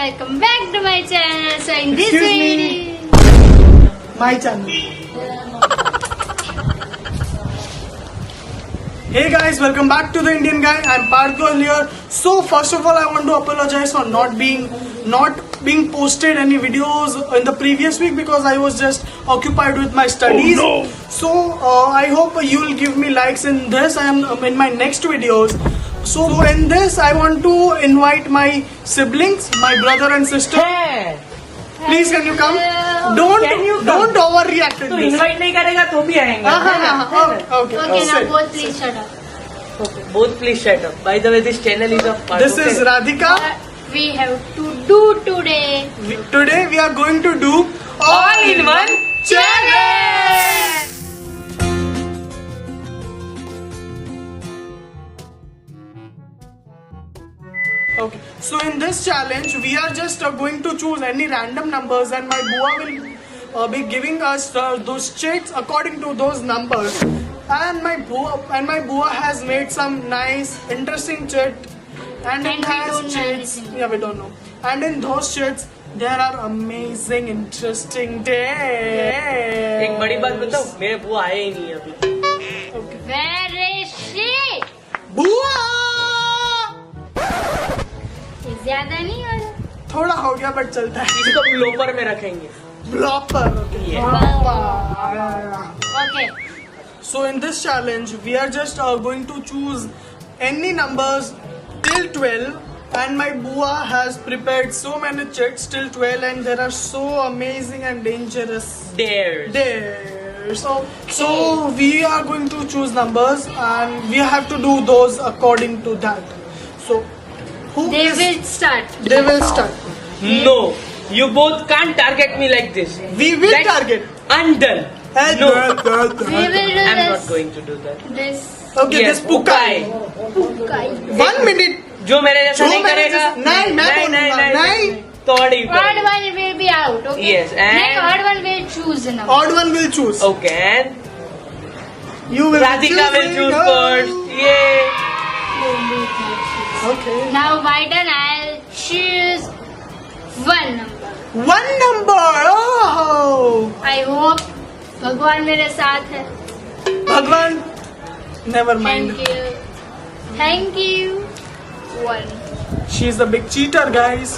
welcome back to my channel. So in this Excuse me. video, My channel. Hey guys, welcome back to the Indian Guy. I'm Parthol here. So first of all, I want to apologize for not being posted any videos in the previous week because I was just occupied with my studies. Oh, no. So I hope you'll give me likes in this and in my next videos. So in this, I want to invite my siblings, my brother and sister. है Please, can you come? Can you come? Don't overreact in तो this. Invite नहीं करेगा तो भी आएंगे Okay. okay, now Sit. both please shut up. both please shut up. By the way, this channel is of This is Radhika. What we have to do today. Today we are going to do all in one challenge. Okay, so in this challenge we are just going to choose any random numbers and my bua will be giving us those checks according to those numbers. And my bua has made some nice, interesting chit, and it And we has don't know chits. anything. Yeah, we don't know. And in those chits there are amazing, interesting days. एक बड़ी बात बताओ, मेरे बुआ आए ही नहीं है अभी. Okay. Where is she? बुआ ये ज्यादा नहीं हो रहा? थोड़ा हो गया बट चलता है. इसको ब्लोपर में रखेंगे. Blopper. Okay. So in this challenge, we are just going to choose any numbers till 12, and my bua has prepared so many checks till 12, and there are so amazing and dangerous Dares. there. So we are going to choose numbers, and we have to do those according to that. So They will start. They will start. No, you both can't target me like this. We will That's target. Undone. No, We will do I'm this. not going to do that. This. Okay, Yes, this pukai. Pukai. 1 minute. जो मेरे जैसा जो नहीं मेरे करेगा. जैसा- नहीं, मैं बोलूंगा, नहीं. तो और ही Odd one will be out. Okay. Yes, and- Then odd one will choose a number. Odd one will choose. Okay, and You will Radhika will choose Oh. first. Yay! Okay. Now my turn. I'll choose one number. One number. Oh. I hope भगवान मेरे साथ है. Bhagwan. Never mind. Thank you. Thank you. One. She's a big cheater, guys.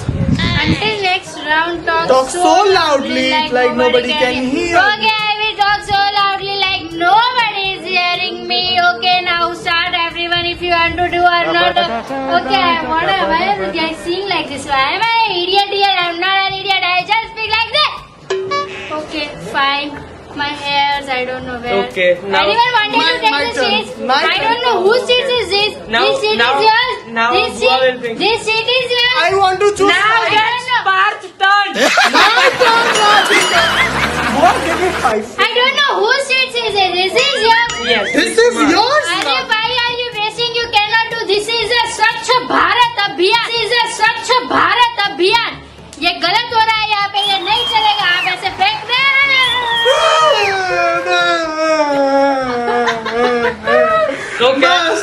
Until next round, Talk so loudly like nobody can hear. Okay, I will talk so loudly like nobody is hearing me. Okay, now start everyone if you want to do or not. Okay, why are you guys seeing like this? Why am I an idiot here? I'm not an idiot. I just speak like that. Okay, fine. My hairs, I don't know where. Okay, now- Anyone wanted to My take the turn. seats? My I turn. don't know whose seat is this. Now- This seat now- is yours. now This Bua will seat, think. this seat is yours. I want to choose. Now I don't it's know. Parth's turn. My turn, Radhika. What? Give me 5. I don't know whose seat is it. This is yours. Yes. This is yours. अरे why are you racing? You cannot do. This is a स्वच्छ भारत अभियान. This is a स्वच्छ भारत अभियान. ये गलत हो रहा है यहाँ पे. ये नहीं चलेगा. आप ऐसे फेंक रहे हैं. Okay. Bas.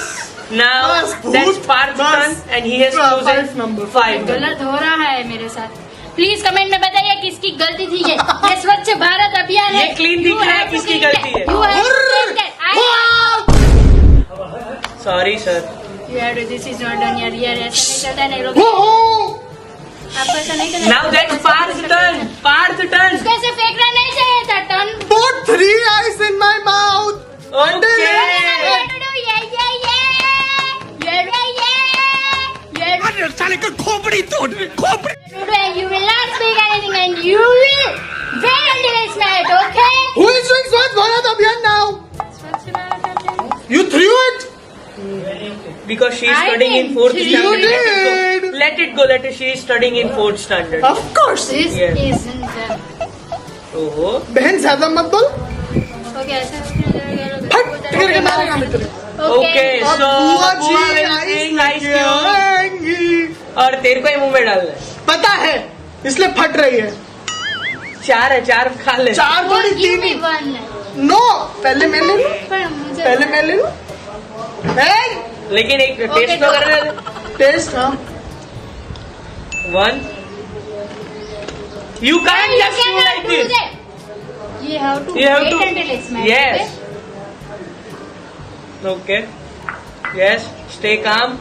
Now Bas, that's bhoot. Parth's Bas. turn and he has Five chosen number. 5. गलत हो रहा है मेरे साथ. प्लीज कमेंट में बताइए किसकी गलती थी ये स्वच्छ भारत अभियान है. ये clean दिख रहा है किसकी गलती है. You have to clean that. Sorry sir. You have to. This is not done यार. यार ऐसा नहीं चलता है. नहीं लोग. आपको ऐसा नहीं करना. Now that's Parth's turn. Parth's turn. उसको ऐसे फेंकना नहीं चाहिए था. Turn. Put 3 eyes in my mouth. साले का खोपड़ी तोड़ खोपड़ी. Today you will not speak anything and you will wait until it's night, okay? Who is doing Swachh Bharat Abhiyan now? You threw it. Because she is I studying in didn't. 4th You standard. did. Let it go. Let it. She is studying in 4th standard. Of course. This Yes. isn't done. ओहो. बहन ज्यादा मत बोल. Okay, ऐसा हट. टिकर के मारेगा मैं तेरे. Okay, अब so बुआ जी बुआ will आइस sing ice लेके cube आएंगी. और तेरे को ही मुंह में डालना है. पता है इसलिए फट रही है. 4 है 4 खा ले. 4 थोड़ी Give 3 me ही. one. नो पहले मैं ले लूं. पर मुझे पहले मैं ले लूं. लेकिन एक टेस्ट तो go. करने दे. टेस्ट. हाँ. 1 You can't You just do cannot like do this. that. You have to You have wait to. until it's my Yes. Okay. Yes. Stay calm.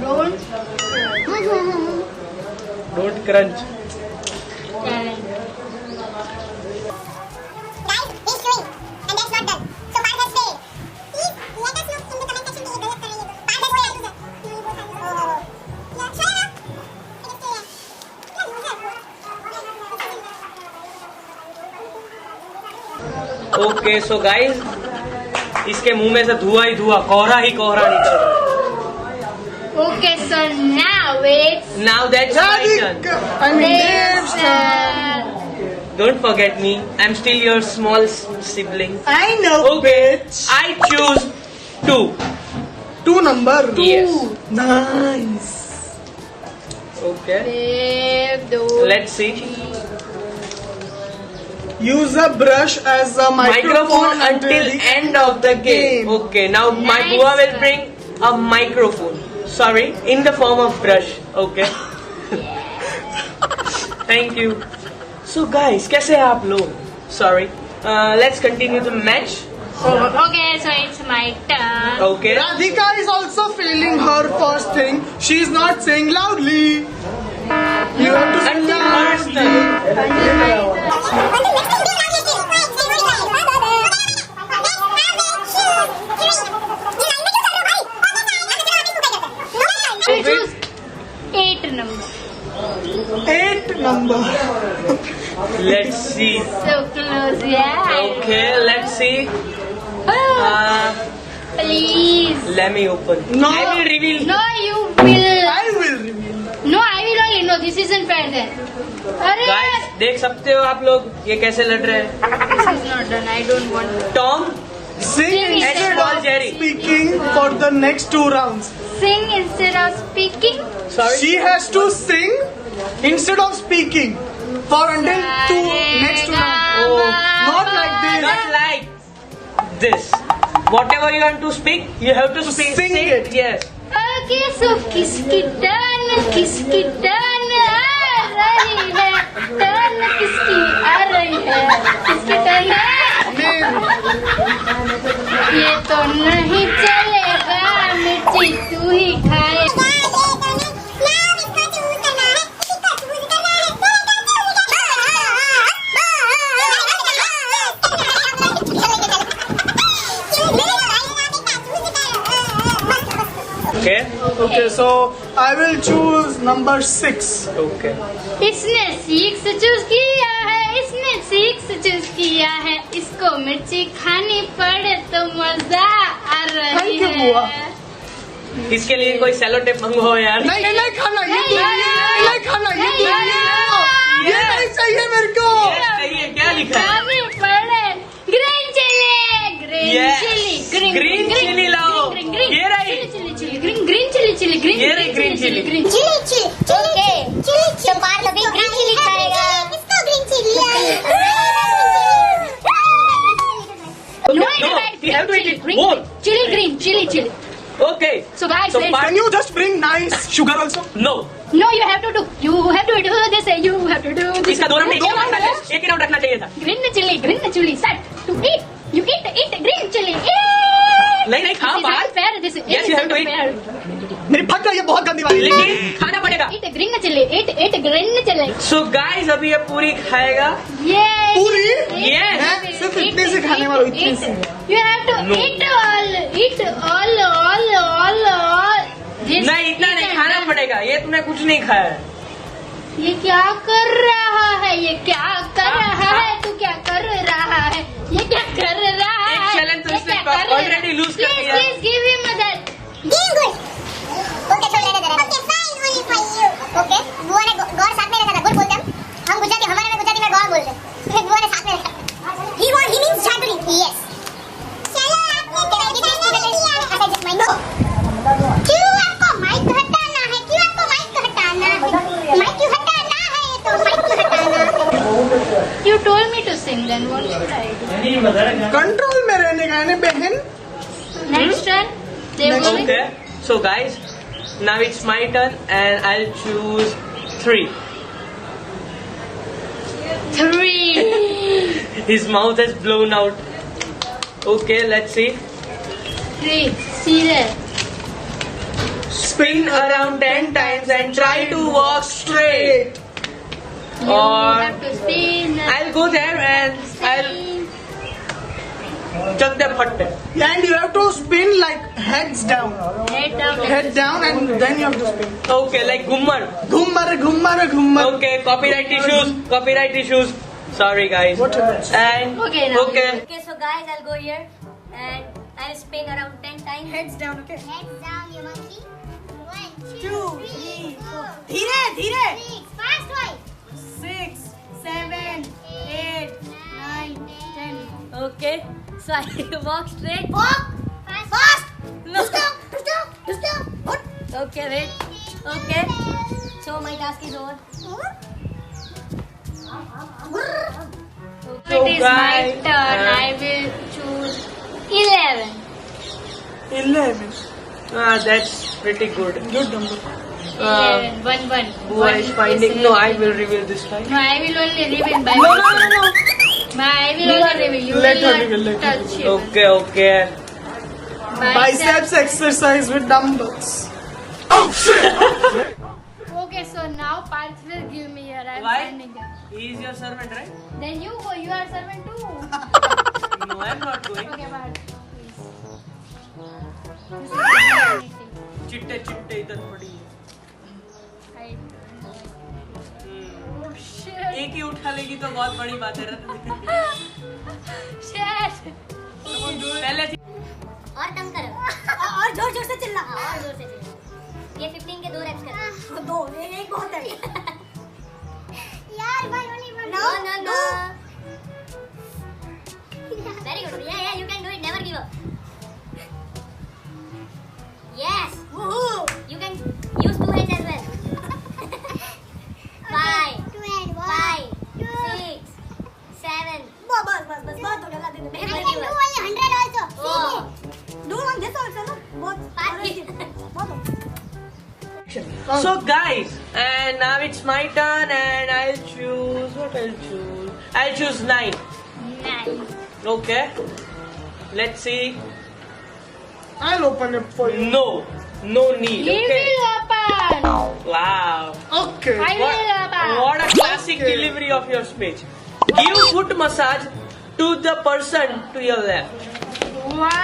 Don't. Don't crunch. Challenge. Guys, he's chewing, and that's not done. So Parth has failed. Please let us know in the comment section कि ये गलत कर रहे हैं। Parth has failed. नहीं वो था। या चलो। It is clear. या loser. Okay, so guys, इसके मुंह में से धुआं ही धुआं, कोहरा ही कोहरा निकल रहा है. Okay, so now it's Now that's my turn. Radhika, I mean Dave's turn. Don't forget me. I'm still your small sibling. I know, Okay. bitch. I choose 2. 2 number. Yes. Nice. Okay. Dev, do. Let's see. Use a brush as a Microphone until the end of the game. Okay. Now my Nice Bua will one. bring a microphone. Sorry, in the form of brush. Okay. Thank you. So guys, कैसे हैं आप लोग? Sorry. Let's continue the match. Okay, so it's my turn. Okay. Radhika is also failing her first thing. She is not saying loudly. You have to sing Until first loudly. turn. I choose 8 number. 8 number. Let's see. So close, yeah. Okay, let's see. Oh, please. Let me open. No. I will reveal. No, you will. I will reveal. No, I will only. No, this isn't fair then. अरे Guys, देख सकते हो आप लोग ये कैसे लड़ रहे हैं? this is not done. I don't want. Tom, Sing instead Small of Jerry. speaking for the next 2 rounds. Sing instead of speaking. sorry. She has to sing instead of speaking for until next 2 rounds. Oh, Not like this. not like this. Whatever you want to speak, you have to speak. Sing say it. Yes. Okay, so किसकी turn आ रही है? Turn किसकी आ रही है? किसकी turn है? ये तो नहीं चलेगा, मिर्ची तू ही खाए. Okay. Okay, so I will choose number 6. Okay. इसने 6 चूज किया है, इसने 6 चूज किया है. इसको मिर्ची खानी पड़े तो मजा आ रही Thank you, है. बुआ. इसके लिए कोई सेलो टेप मंगवाओ यार. नहीं नहीं खाना ये नहीं, नहीं खाना ये ये नहीं चाहिए मेरे को. Yes, चाहिए क्या लिखा है? खानी पड़े green chilli, green Yes. Chilli, Green chili लाओ. ये रही. ग्रीन चिली, ग्रीन ये रही green chili. Green chilli chilli okay chilli तो पार्थ अभी ग्रीन चिली खाएगा इसको green chilli No, you have to eat it. More. Chili. Okay. So guys, So let's- Can you just bring nice sugar also? No. No, you have to do this. You have to do this. इसका 2 round एक ही round रखना चाहिए था. Green chili. Start to eat. You eat green chili. नहीं खा This is बाहर. unfair. This is Yes, you have to eat. unfair. मेरी फट रही है बहुत गंदी वाली. लेकिन खाना पड़ेगा. Eat green chili. Eat green chili. So guys, अभी ये पूरी खाएगा. Yay! पूरी? Yes. मैं सिर्फ इतने से खाने वाला हूँ, इतने से. You have to No. eat all. This नहीं इतना is नहीं a- खाना पड़ेगा. ये तूने कुछ नहीं खाया है. ये क्या कर रहा है? ये क्या कर रहा है? तू क्या कर रहा है? ये क्या कर रहा है? एक challenge तो ये इसने क्या कर रहा है? already lose कर दिया. Please give him that. Being good. Okay छोड़ लेने जरा. Okay fine only for you. Okay बुआ ने गौर साथ में रखा था. गुड बोलते हम गुजराती हमारे में गुजराती में गौर बोलते हैं. बुआ ने साथ में रखा. He means झांकड़ी. Yes. चलो आपने ऐसा जस्ट माइंड. क्यों आपको माइक हटाना है? क्यों आपको माइक हटाना है? माइक क्यों हटाना है? तो माइक क्यों हटाना? You told me to sing, then what should I do? Control में रहने का है ना बहन. Next turn. Next Dev, Okay. So guys, now it's my turn and I'll choose 3. 3. His mouth has blown out. Okay, let's see. 3. See there. Spin around 10 times and try to walk straight. You Or have to spin. I'll go there and I'll chuck them fatte. And you have to spin like heads down. Head down. Head down and then you have to spin. Okay, like gummar. Ghummar, ghummar, ghummar. Okay, copyright issues. Copyright issues. Sorry, guys. What else? And Okay, now. okay. Okay, so guys, I'll go here and I'll spin around 10 times. Heads down, okay? Heads down, you monkey. 1, 2, 3, 4. धीरे धीरे 6. Fast boy. 6 7 8 9 10 Okay, so I walk straight. Walk. Fast. No. Stop. What? Okay, wait. Okay, so my task is over. It is my guys, turn. I will choose 11. 11. That's pretty good. Good number. 11. 1 1. Who is finding? No, I will reveal this time. No, I will only reveal by No. myself. I will only reveal. You Let will her not reveal, let her touch it. Okay. Biceps exercise with dumbbells. Okay, so now Parth will give me here. I am Why? standing there. He is your servant, right? Then you go. You are servant too. No, I'm not going. Okay, Parth, please. चिट्टे चिट्टे इधर पड़ी है. Oh shit. एक ही उठा लेगी तो बहुत बड़ी बात है. Shit. पहले और दम करो. और जोर जोर से चिल्ला हाँ, और जोर से चिल्लो. ये 15 के 2 reps करो. दो एक बहुत है यार, भाई only one. No. Very good. Yeah, you can do it. Never give up. Yes. Woohoo! You can use 2 hands as well. 5, 2 and 1. 5, 6, 7. बस बहुत हो गया ला दे I can do only 100 also. Oh. Do one this also no बहुत बहुत हो गया. So guys, and now it's my turn and I'll choose what I'll choose. I'll choose 9. 9. Okay. Let's see. I'll open it for you. No need. He Okay. will open. Wow. Okay. I will open. What a classic Okay. delivery of your speech. Give foot massage to the person to your left. Wow.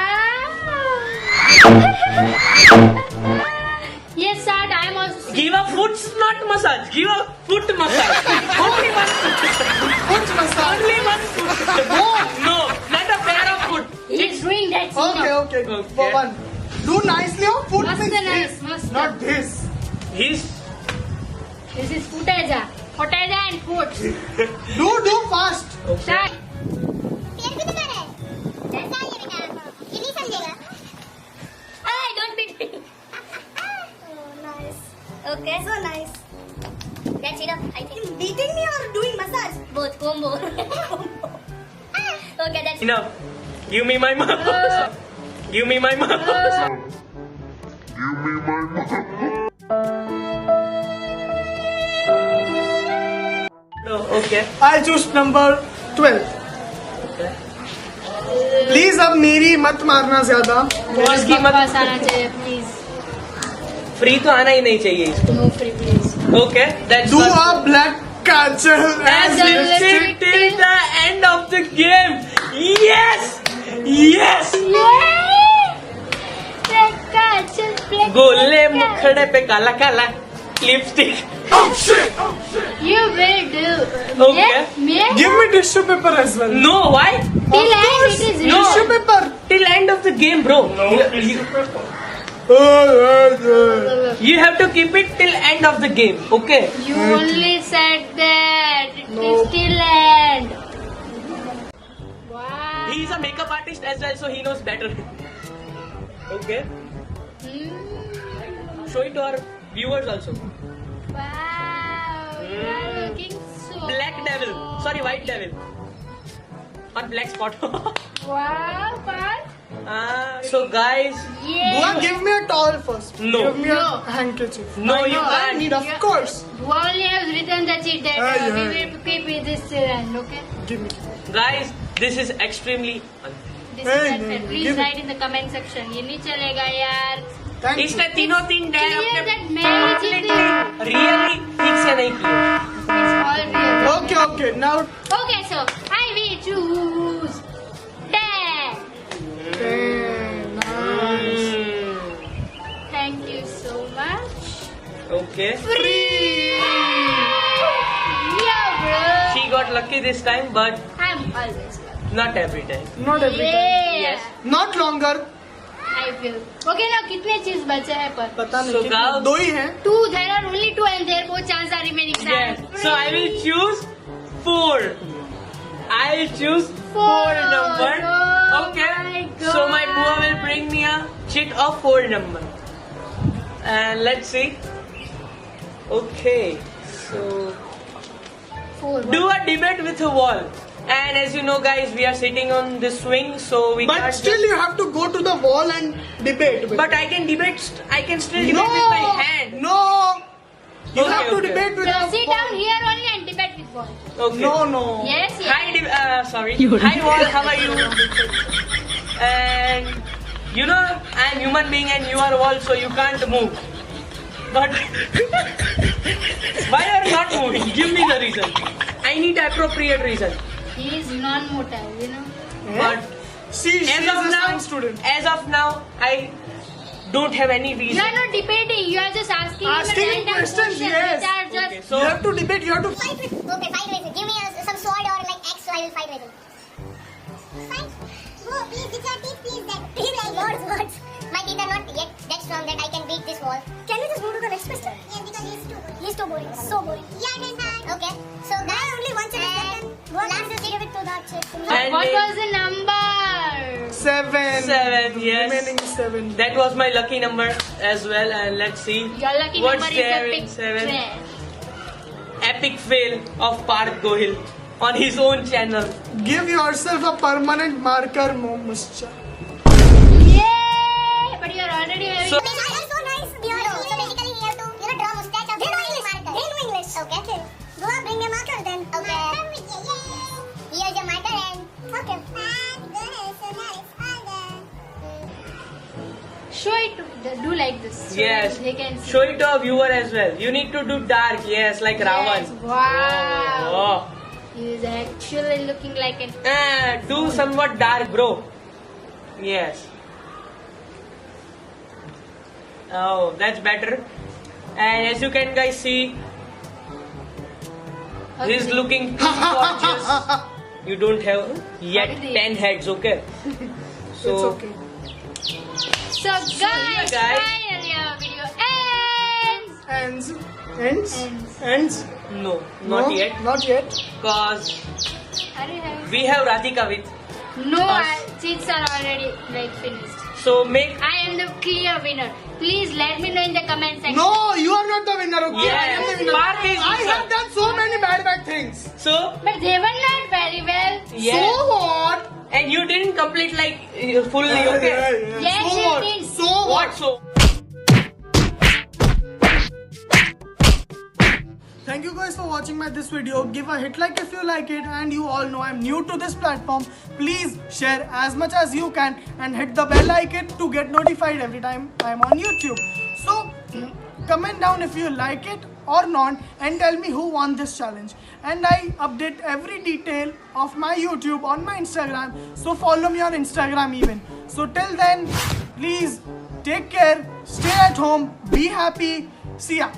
Yes, sir. I am also. Give a foot, not massage. Give a foot massage. Only one foot. Foot massage. Only one foot. No, not a pair of foot. He's doing that. Okay. Okay. For one. Do nicely or foot Must means be nice, this, must. not this. He's This is footage. Footage and foot. Do fast. Start. पेड़ भी तो कर रहा है. डरता है ये बेटा. ये नहीं समझेगा. Hey, don't beat me. Oh, nice. Okay. So nice. That's enough, I think. Beating me or doing massage? Both combo. Okay, that's enough. Give me my mouse. Give me my mouse. Okay. I'll choose number 12. Please अब मेरी मत मारना ज्यादा. बहुत इसकी मत- बकवास आना चाहिए प्लीज. फ्री तो आना ही नहीं चाहिए इसको. No free please. Okay. That's Do one. a black catcher As as we Let's sit sit till the end of the game. Yes. गोले मुखड़े पे काला काला lipstick. You will do. Okay. Me? Give me tissue paper as well. No, why? Till end it is No. Tissue paper. Till end of the game, bro. You have to keep it till end of the game. Okay. You only said that. It is till end. Wow. He is a makeup artist as well, so he knows better. Okay. Show it to our viewers also. Wow. You are looking so. Black devil. Sorry, white devil. Or black spot. Wow, but So guys, Yeah. Bua, give me a towel first. No. Give me No. a handkerchief. No, I you know, I can't. need, of course. Who only has written the cheat that Yeah, we yeah. will keep with this children, okay? Give me. guys, this is extremely. This Hey, is unfair. no, Please give it. write in the comment section. ये नहीं चलेगा यार. Thank इसने you. तीनों तीन dad Clear अपने that मैं ही जीती हूँ. रियली ठीक से नहीं किए. It's all real. Okay, okay. Now, Okay, so I will choose 10. nice. Thank you so much. Okay. Free. Yeah, bro. She got lucky this time, but I'm always lucky. not every time. Not every time. Yeah. Yes. Not longer. I will. Okay, now कितने चीज बचे हैं पर? पता नहीं So, कितने- girls- दो ही हैं. 2. There are only 2 and therefore chance are remaining. Yes. So I will choose 4. I'll choose 4 number. Oh Okay. my God. So my Bua will bring me a chit of 4 number. And let's see. Okay. So 4. do a debate with a wall. And as you know, guys, we are sitting on the swing, so we But can't. still, you have to go to the wall and debate. with But it. I can debate. I can still no, debate with my hand. no. You Okay, have to okay. debate with So the sit wall. down here only and debate with ball. Okay. No, no. Yes, yes. Hi, sorry. Hi, wall. How are you? And you know, I'm human being and you are wall, so you can't move. But why are you not moving? Give me the reason. I need appropriate reason. He is non-motile, you know. But See, she as is of a now, science student. I don't have any You reason. are not debating. You are just asking him Asking him random questions, questions yes. which are just. Okay, You so have to debate. You have to. Fight with. Okay, fight with it. Give me some sword or like axe, so I will fight with it. Fight. Oh, please, with your teeth, please. That. Please, words. My teeth are not yet that strong that I can beat this wall. Can we just move to the next question? Yes, because he's too boring. He's too boring. So boring. Yeah, it is hard. Okay. So guys, only one chance left. Last is give it to that chick. And What we- was the number? 7. 7, yes. Remaining 7. That was my lucky number as well. And let's see Your lucky what's number there is in a 7. big trash. Epic fail of Parth Gohil on his own channel. Give yourself a permanent marker, Momuscha. Yay! But you are already having. So- That's so nice. So basically, we have to, draw mustache of. They know English. They know English. Okay. Go on, bring your marker then. Okay. Here's your marker and. Okay. Show it. Do like this. So Yes. that They can see. Show it to a viewer as well. You need to do dark, yes, like Yes. Ravan. Wow. Oh. He is actually looking like an. Do somewhat dark, bro. Yes. Oh, that's better. And as you can guys see, he's Okay. looking too gorgeous. You don't have yet How did 10 heads, okay? So, It's okay. So guys, yeah, guys. finally our video ends. Ends. Ends? Ends. Ends? no, not No, yet. Not yet. Cause Are you having? we have Radhika with. No, Us. cheats are already like finished. So make I am the clear winner. Please let me know in the comment section. No, you are not the winner, okay? Yes. I am the winner. Parth is I winner. have done so many bad things. so But they were not very well. yes. So what? And you didn't complete like fully, okay? Yes, so you what? did. So what? What so? Thank you guys for watching this video. Give a hit like if you like it, and you all know I'm new to this platform. Please share as much as you can and hit the bell icon to get notified every time I'm on YouTube. So comment down if you like it or not and tell me who won this challenge. And I update every detail of my YouTube on my Instagram, so follow me on Instagram even. So till then, please take care, stay at home, be happy. See ya.